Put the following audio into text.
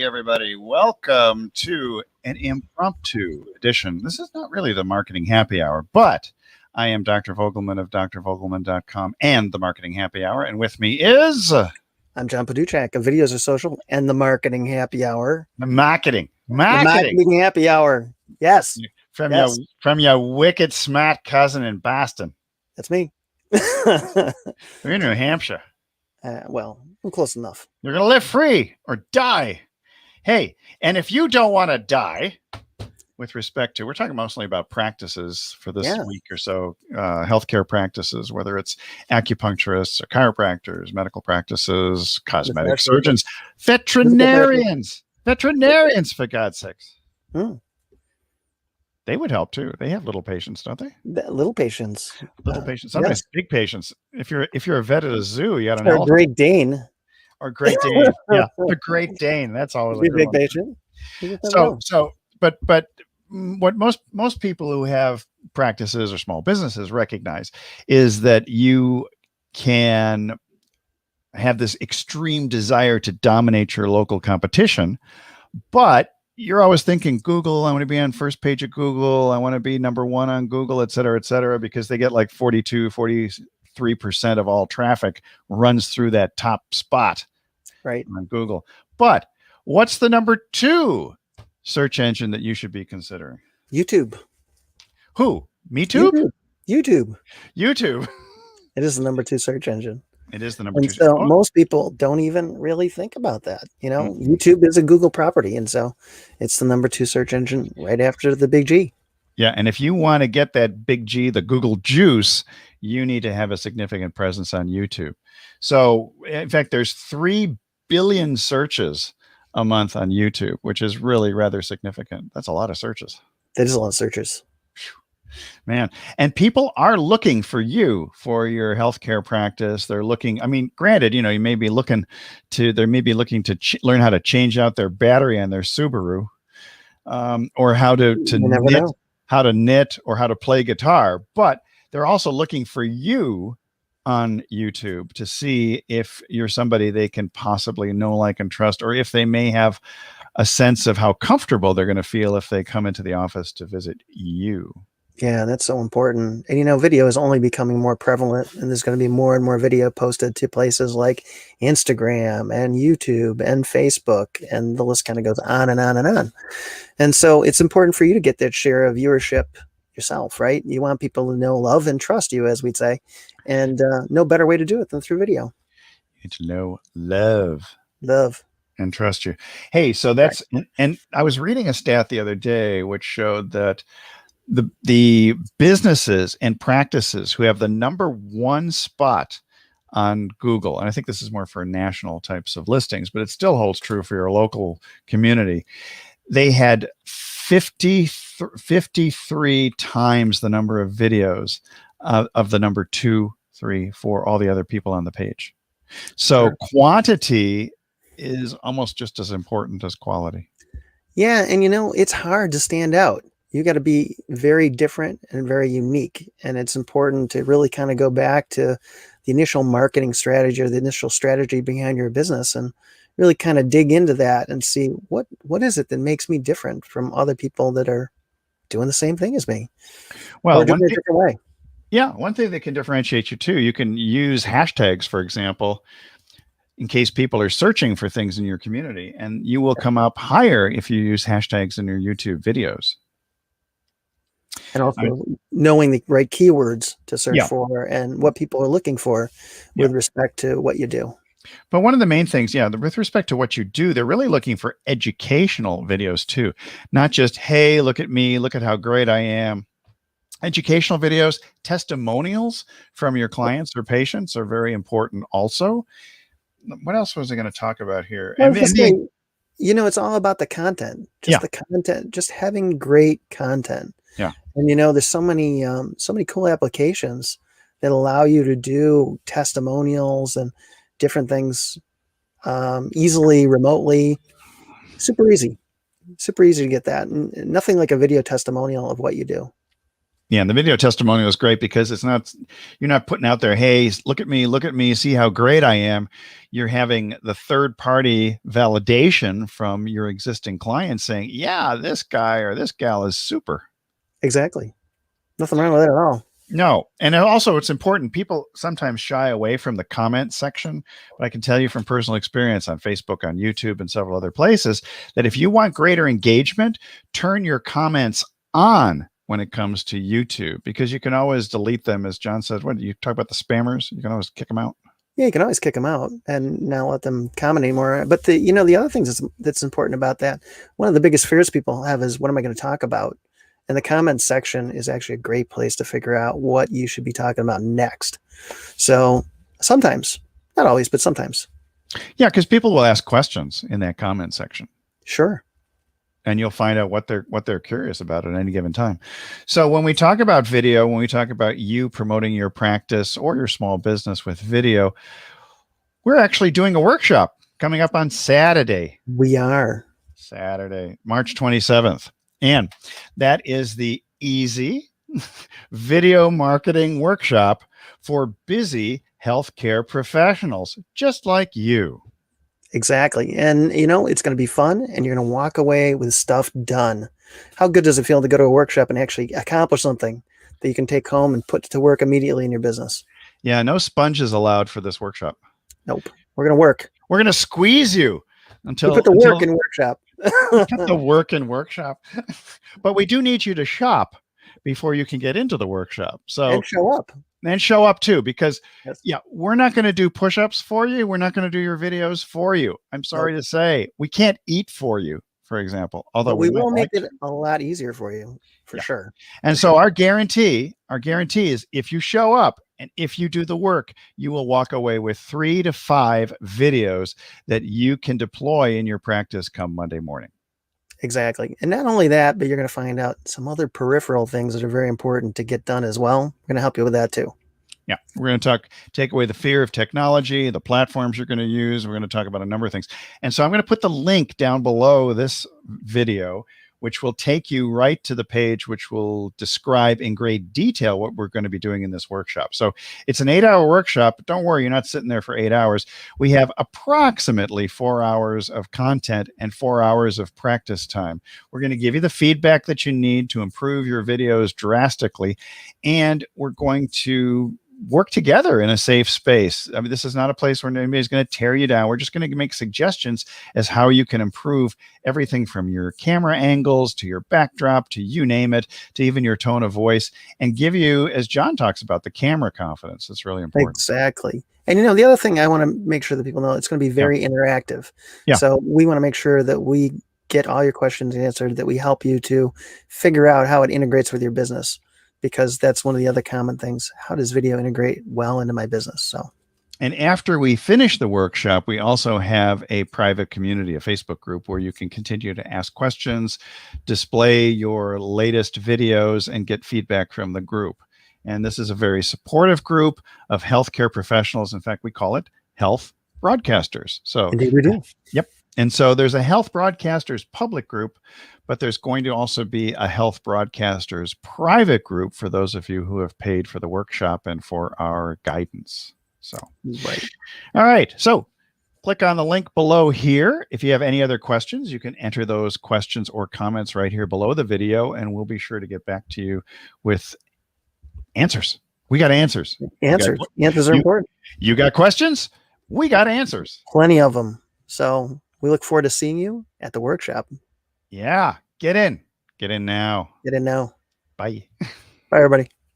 everybody. Welcome to an impromptu edition. This is not really the Marketing Happy Hour, but I am Dr. Vogelmann of drvogelmann.com and the Marketing Happy Hour. And with me is... I'm John Paduchak of Videos Are Social and the Marketing Happy Hour. The Marketing Happy Hour. Yes. From your wicked smart cousin in Boston. That's me. You're in New Hampshire. Well, I'm close enough. You're going to live free or die. Hey, and if you don't want to die, with respect to, we're talking mostly about practices for this week or so, healthcare practices, whether it's acupuncturists or chiropractors, medical practices, cosmetic surgeons, veterinarians, for God's sakes. They would help too. They have little patients, don't they? Little patients. Sometimes big patients. If you're a vet at a zoo, you got an elephant. Great Dane. Or Great Dane. Yeah, a Great Dane. That's always a big patient. But what most people who have practices or small businesses recognize is that you can have this extreme desire to dominate your local competition, but you're always thinking Google, I want to be on first page of Google. I want to be number one on Google, et cetera, because they get like 43% of all traffic runs through that top spot on Google. But what's the number 2 search engine that you should be considering? YouTube. Who? MeTube? YouTube. It is the number 2 search engine. It is the number 2. So most people don't even really think about that. YouTube is a Google property. And so it's the number 2 search engine right after the big G. Yeah. And if you want to get that big G, the Google juice, you need to have a significant presence on YouTube. So in fact, there's 3 billion searches a month on YouTube, which is really rather significant. That's a lot of searches. That is a lot of searches. Man. And people are looking for you for your healthcare practice. They're looking, I mean, granted, they may be looking to learn how to change out their battery on their Subaru, or how to knit or how to play guitar, but they're also looking for you on YouTube to see if you're somebody they can possibly know, like, and trust, or if they may have a sense of how comfortable they're going to feel if they come into the office to visit you. Yeah, that's so important. And, video is only becoming more prevalent, and there's going to be more and more video posted to places like Instagram and YouTube and Facebook, and the list kind of goes on and on and on. And so it's important for you to get that share of viewership yourself, right? You want people to know, love, and trust you, as we'd say, and no better way to do it than through video. You need to know, love, and trust you. Hey, so that's, and I was reading a stat the other day which showed that the businesses and practices who have the number 1 spot on Google, and I think this is more for national types of listings, but it still holds true for your local community, they had 53 times the number of videos of the number 2, 3, 4, all the other people on the page. So quantity is almost just as important as quality. Yeah. And it's hard to stand out. You got to be very different and very unique. And it's important to really kind of go back to the initial marketing strategy or the initial strategy behind your business and really kind of dig into that and see what is it that makes me different from other people that are doing the same thing as me. Well, or doing it a different way. Yeah. One thing that can differentiate you too, you can use hashtags, for example, in case people are searching for things in your community, and you will come up higher if you use hashtags in your YouTube videos. And also knowing the right keywords to search for and what people are looking for with respect to what you do. But one of the main things, with respect to what you do, they're really looking for educational videos too. Not just, hey, look at me, look at how great I am. Educational videos, testimonials from your clients or patients are very important also. What else was I going to talk about here? Well, it's all about the content, the content, just having great content. Yeah. And, there's so many cool applications that allow you to do testimonials and different things easily, remotely, super easy to get that. And nothing like a video testimonial of what you do. Yeah, and the video testimonial is great because you're not putting out there, hey, look at me, see how great I am. You're having the third party validation from your existing clients saying, yeah, this guy or this gal is super. Exactly. Nothing wrong with it at all. No. And also, it's important. People sometimes shy away from the comment section, but I can tell you from personal experience on Facebook, on YouTube, and several other places that if you want greater engagement, turn your comments on when it comes to YouTube, because you can always delete them. As John says, what you talk about the spammers, you can always kick them out. Yeah, you can always kick them out and not let them comment anymore. But the other things that's important about that, one of the biggest fears people have is, what am I going to talk about? And the comments section is actually a great place to figure out what you should be talking about next. So sometimes, not always, but sometimes. Yeah, because people will ask questions in that comment section. Sure. And you'll find out what they're curious about at any given time. So when we talk about video, when we talk about you promoting your practice or your small business with video, we're actually doing a workshop coming up on Saturday. We are. Saturday, March 27th. And that is the Easy Video Marketing Workshop for busy healthcare professionals, just like you. Exactly. And, it's going to be fun, and you're going to walk away with stuff done. How good does it feel to go to a workshop and actually accomplish something that you can take home and put to work immediately in your business? Yeah, no sponges allowed for this workshop. Nope. We're going to work. We're going to squeeze you until we put the work in workshop. Put the work in workshop. But we do need you to shop before you can get into the workshop. So and show up. And show up too, because Yes. yeah, we're not going to do push-ups for you. We're not going to do your videos for you. I'm sorry to say, we can't eat for you, for example, although But we will make it a lot easier for you, for sure. And so our guarantee is if you show up and if you do the work, you will walk away with 3 to 5 videos that you can deploy in your practice come Monday morning. Exactly. And not only that, but you're going to find out some other peripheral things that are very important to get done as well. We're going to help you with that too. Yeah, we're going to take away the fear of technology, the platforms you're going to use. We're going to talk about a number of things. And so I'm going to put the link down below this video, which will take you right to the page, which will describe in great detail what we're going to be doing in this workshop. So it's an 8-hour workshop, but don't worry, you're not sitting there for 8 hours. We have approximately 4 hours of content and 4 hours of practice time. We're going to give you the feedback that you need to improve your videos drastically, and we're going to work together in a safe space. I mean, this is not a place where anybody's going to tear you down. We're just going to make suggestions as how you can improve everything from your camera angles to your backdrop to you name it, to even your tone of voice, and give you, as John talks about, the camera confidence. It's really important. Exactly. And the other thing I want to make sure that people know, it's going to be very interactive. Yeah. So we want to make sure that we get all your questions answered, that we help you to figure out how it integrates with your business, because that's one of the other common things. How does video integrate well into my business? So, and after we finish the workshop, we also have a private community, a Facebook group, where you can continue to ask questions, display your latest videos, and get feedback from the group. And this is a very supportive group of healthcare professionals. In fact, we call it health broadcasters. So indeed we do. Yep. And so there's a health broadcasters public group, but there's going to also be a health broadcasters private group for those of you who have paid for the workshop and for our guidance. So, right. All right. So click on the link below here. If you have any other questions, you can enter those questions or comments right here below the video, and we'll be sure to get back to you with answers. We got answers. Answers are important. You got questions? We got answers. Plenty of them. So we look forward to seeing you at the workshop. Yeah. Get in. Get in now. Get in now. Bye. Bye, everybody.